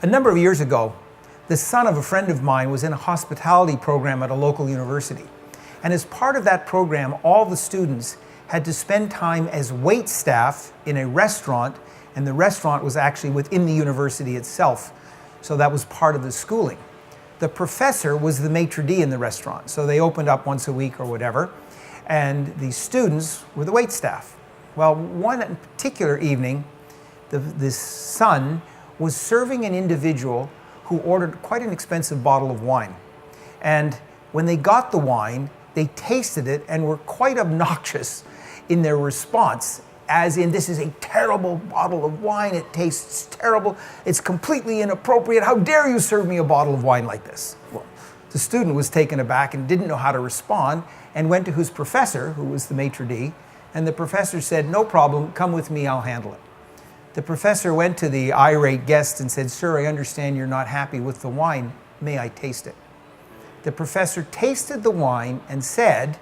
A number of years ago, the son of a friend of mine was in a hospitality program at a local university. And as part of that program, all the students had to spend time as wait staff in a restaurant, and the restaurant was actually within the university itself. So that was part of the schooling. The professor was the maitre d' in the restaurant, so they opened up once a week or whatever, and the students were the wait staff. Well, one particular evening, this son was serving an individual who ordered quite an expensive bottle of wine. And when they got the wine, they tasted it and were quite obnoxious in their response, as in, this is a terrible bottle of wine, it tastes terrible, it's completely inappropriate, how dare you serve me a bottle of wine like this? Well, the student was taken aback and didn't know how to respond, and went to his professor, who was the maitre d', and the professor said, no problem, come with me, I'll handle it. The professor went to the irate guest and said, sir, I understand you're not happy with the wine, may I taste it? The professor tasted the wine and said,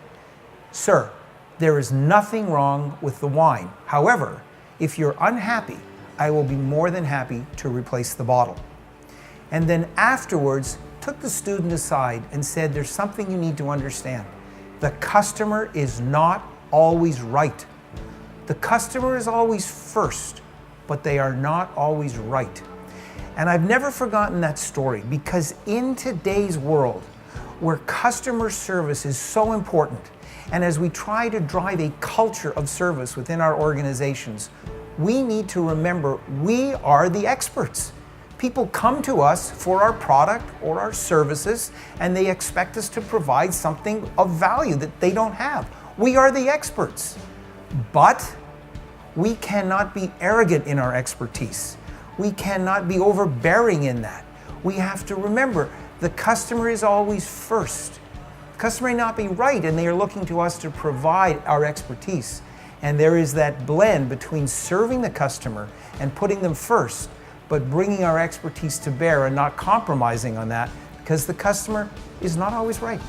sir, there is nothing wrong with the wine. However, if you're unhappy, I will be more than happy to replace the bottle. And then afterwards, took the student aside and said, there's something you need to understand. The customer is not always right. The customer is always first, but they are not always right. And I've never forgotten that story, because in today's world, where customer service is so important, and as we try to drive a culture of service within our organizations, we need to remember we are the experts. People come to us for our product or our services, and they expect us to provide something of value that they don't have. We are the experts, but we cannot be arrogant in our expertise. We cannot be overbearing in that. We have to remember the customer is always first. The customer may not be right, and they are looking to us to provide our expertise. And there is that blend between serving the customer and putting them first, but bringing our expertise to bear and not compromising on that, because the customer is not always right.